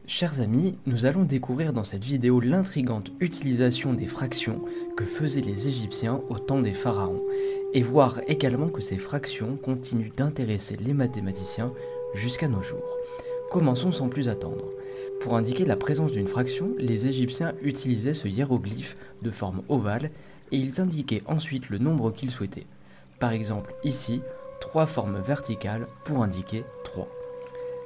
Chers amis, nous allons découvrir dans cette vidéo l'intrigante utilisation des fractions que faisaient les Égyptiens au temps des pharaons, et voir également que ces fractions continuent d'intéresser les mathématiciens jusqu'à nos jours. Commençons sans plus attendre. Pour indiquer la présence d'une fraction, les Égyptiens utilisaient ce hiéroglyphe de forme ovale et ils indiquaient ensuite le nombre qu'ils souhaitaient. Par exemple ici, 3 formes verticales pour indiquer 3.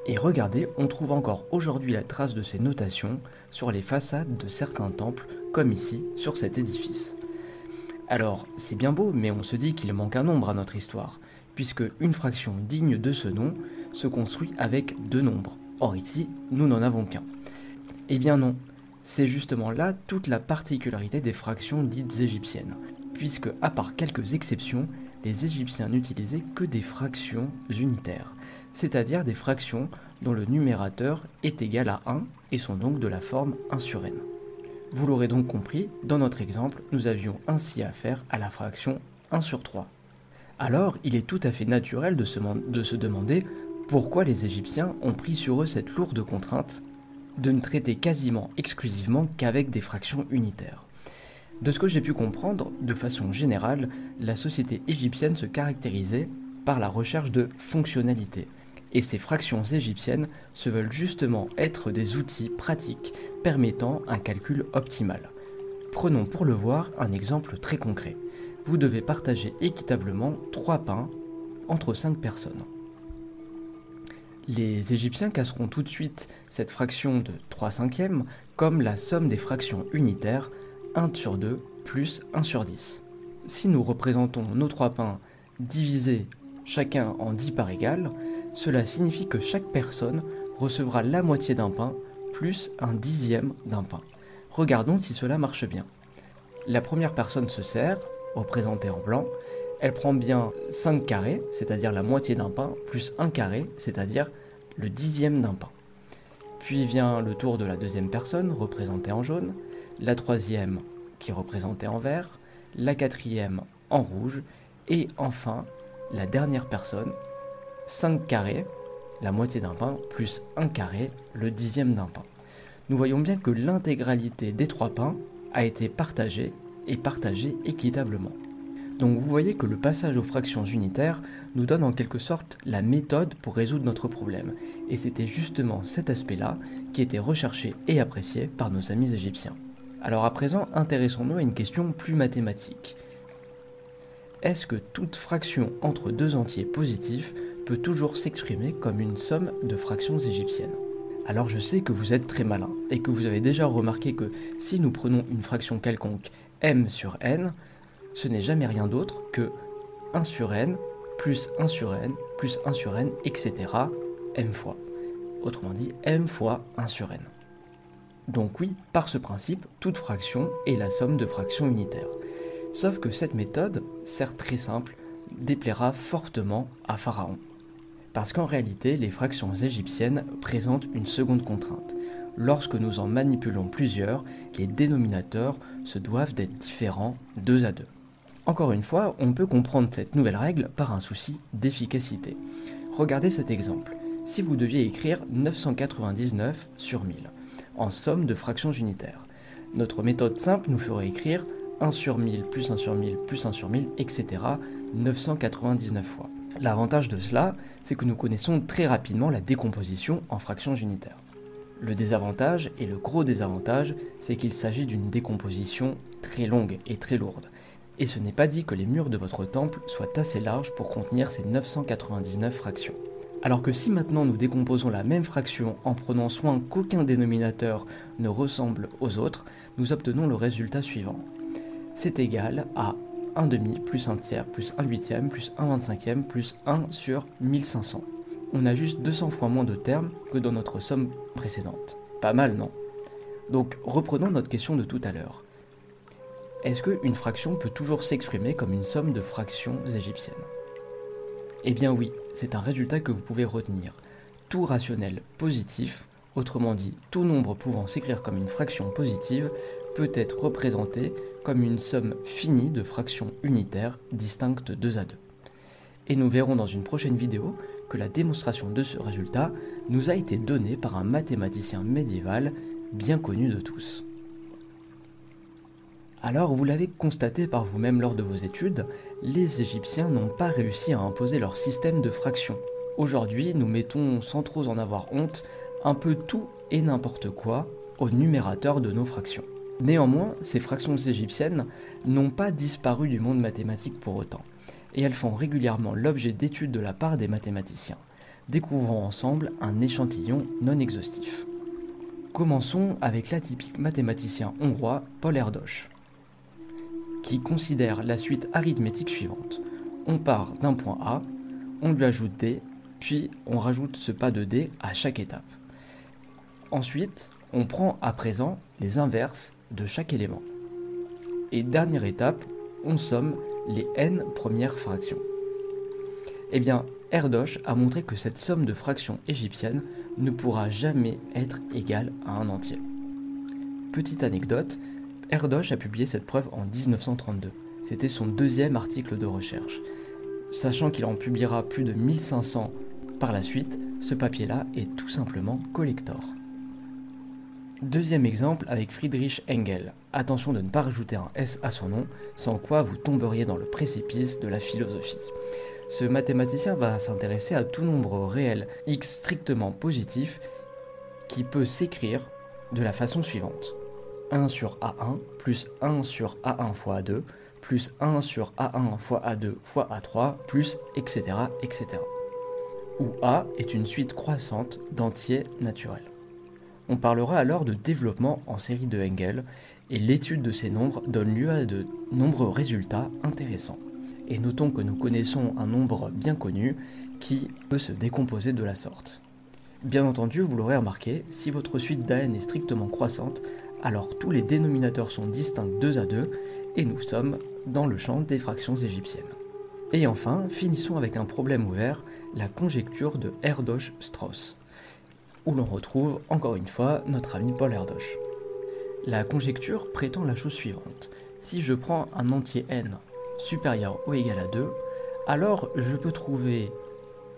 Et regardez, on trouve encore aujourd'hui la trace de ces notations sur les façades de certains temples, comme ici, sur cet édifice. Alors, c'est bien beau, mais on se dit qu'il manque un nombre à notre histoire, puisque une fraction digne de ce nom se construit avec 2 nombres. Or ici, nous n'en avons qu'un. Eh bien non, c'est justement là toute la particularité des fractions dites égyptiennes, puisque, à part quelques exceptions, les Égyptiens n'utilisaient que des fractions unitaires, c'est-à-dire des fractions dont le numérateur est égal à 1 et sont donc de la forme 1 sur n. Vous l'aurez donc compris, dans notre exemple, nous avions ainsi affaire à la fraction 1 sur 3. Alors, il est tout à fait naturel de se demander pourquoi les Égyptiens ont pris sur eux cette lourde contrainte de ne traiter quasiment exclusivement qu'avec des fractions unitaires. De ce que j'ai pu comprendre, de façon générale, la société égyptienne se caractérisait par la recherche de fonctionnalité. Et ces fractions égyptiennes se veulent justement être des outils pratiques permettant un calcul optimal. Prenons pour le voir un exemple très concret. Vous devez partager équitablement 3 pains entre 5 personnes. Les Égyptiens casseront tout de suite cette fraction de 3/5 comme la somme des fractions unitaires 1 sur 2 plus 1 sur 10. Si nous représentons nos 3 pains divisés chacun en 10 parts égales, cela signifie que chaque personne recevra la moitié d'un pain plus un dixième d'un pain. Regardons si cela marche bien. La première personne se sert, représentée en blanc, elle prend bien 5 carrés, c'est-à-dire la moitié d'un pain, plus 1 carré, c'est-à-dire le dixième d'un pain. Puis vient le tour de la deuxième personne, représentée en jaune, la troisième qui est représentée en vert, la quatrième en rouge, et enfin la dernière personne, 5 carrés, la moitié d'un pain, plus 1 carré, le dixième d'un pain. Nous voyons bien que l'intégralité des 3 pains a été partagée et partagée équitablement. Donc vous voyez que le passage aux fractions unitaires nous donne en quelque sorte la méthode pour résoudre notre problème. Et c'était justement cet aspect-là qui était recherché et apprécié par nos amis égyptiens. Alors à présent, intéressons-nous à une question plus mathématique. Est-ce que toute fraction entre 2 entiers positifs peut toujours s'exprimer comme une somme de fractions égyptiennes? Alors je sais que vous êtes très malin et que vous avez déjà remarqué que si nous prenons une fraction quelconque m sur n, ce n'est jamais rien d'autre que 1 sur n, plus 1 sur n, plus 1 sur n, etc. m fois. Autrement dit, m fois 1 sur n. Donc oui, par ce principe, toute fraction est la somme de fractions unitaires. Sauf que cette méthode, certes très simple, déplaira fortement à Pharaon. Parce qu'en réalité, les fractions égyptiennes présentent une seconde contrainte. Lorsque nous en manipulons plusieurs, les dénominateurs se doivent d'être différents 2 à 2. Encore une fois, on peut comprendre cette nouvelle règle par un souci d'efficacité. Regardez cet exemple. Si vous deviez écrire 999 sur 1000, en somme de fractions unitaires, notre méthode simple nous ferait écrire 1 sur 1000 plus 1 sur 1000 plus 1 sur 1000, etc. 999 fois. L'avantage de cela, c'est que nous connaissons très rapidement la décomposition en fractions unitaires. Le désavantage, et le gros désavantage, c'est qu'il s'agit d'une décomposition très longue et très lourde. Et ce n'est pas dit que les murs de votre temple soient assez larges pour contenir ces 999 fractions. Alors que si maintenant nous décomposons la même fraction en prenant soin qu'aucun dénominateur ne ressemble aux autres, nous obtenons le résultat suivant. C'est égal à 1 demi plus 1 tiers plus 1 huitième plus 1 25e plus 1 sur 1500. On a juste 200 fois moins de termes que dans notre somme précédente. Pas mal, non? Donc reprenons notre question de tout à l'heure. Est-ce qu'une fraction peut toujours s'exprimer comme une somme de fractions égyptiennes? Eh bien oui, c'est un résultat que vous pouvez retenir. Tout rationnel positif, autrement dit tout nombre pouvant s'écrire comme une fraction positive, peut être représenté comme une somme finie de fractions unitaires distinctes 2 à 2. Et nous verrons dans une prochaine vidéo que la démonstration de ce résultat nous a été donnée par un mathématicien médiéval bien connu de tous. Alors, vous l'avez constaté par vous-même lors de vos études, les Égyptiens n'ont pas réussi à imposer leur système de fractions. Aujourd'hui, nous mettons, sans trop en avoir honte, un peu tout et n'importe quoi au numérateur de nos fractions. Néanmoins, ces fractions égyptiennes n'ont pas disparu du monde mathématique pour autant, et elles font régulièrement l'objet d'études de la part des mathématiciens. Découvrons ensemble un échantillon non exhaustif. Commençons avec l'atypique mathématicien hongrois Paul Erdős, qui considère la suite arithmétique suivante. On part d'un point A, on lui ajoute D, puis on rajoute ce pas de D à chaque étape. Ensuite, on prend à présent les inverses de chaque élément. Et dernière étape, on somme les n premières fractions. Eh bien, Erdős a montré que cette somme de fractions égyptiennes ne pourra jamais être égale à un entier. Petite anecdote, Erdős a publié cette preuve en 1932. C'était son deuxième article de recherche. Sachant qu'il en publiera plus de 1500 par la suite, ce papier-là est tout simplement collector. Deuxième exemple avec Friedrich Engels. Attention de ne pas rajouter un S à son nom, sans quoi vous tomberiez dans le précipice de la philosophie. Ce mathématicien va s'intéresser à tout nombre réel x strictement positif qui peut s'écrire de la façon suivante. 1 sur A1 plus 1 sur A1 fois A2 plus 1 sur A1 fois A2 fois A3 plus etc. etc. Où A est une suite croissante d'entiers naturels. On parlera alors de développement en série de Engels, et l'étude de ces nombres donne lieu à de nombreux résultats intéressants. Et notons que nous connaissons un nombre bien connu qui peut se décomposer de la sorte. Bien entendu, vous l'aurez remarqué, si votre suite d'AN est strictement croissante, alors tous les dénominateurs sont distincts 2 à 2, et nous sommes dans le champ des fractions égyptiennes. Et enfin, finissons avec un problème ouvert, la conjecture de Erdős-Strauss, où l'on retrouve encore une fois notre ami Paul Erdős. La conjecture prétend la chose suivante. Si je prends un entier n supérieur ou égal à 2, alors je peux trouver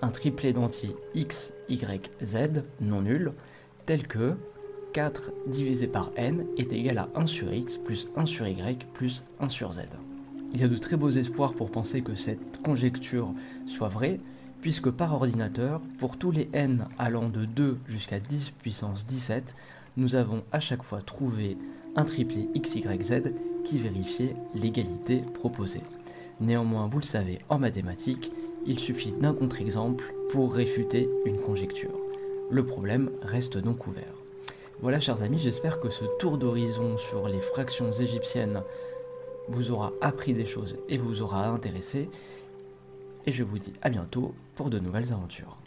un triplet d'entiers x, y, z non nul, tel que 4 divisé par n est égal à 1 sur x plus 1 sur y plus 1 sur z. Il y a de très beaux espoirs pour penser que cette conjecture soit vraie, puisque par ordinateur, pour tous les n allant de 2 jusqu'à 10 puissance 17, nous avons à chaque fois trouvé un triplet x, y, z qui vérifiait l'égalité proposée. Néanmoins, vous le savez, en mathématiques, il suffit d'un contre-exemple pour réfuter une conjecture. Le problème reste donc ouvert. Voilà, chers amis, j'espère que ce tour d'horizon sur les fractions égyptiennes vous aura appris des choses et vous aura intéressé. Et je vous dis à bientôt pour de nouvelles aventures.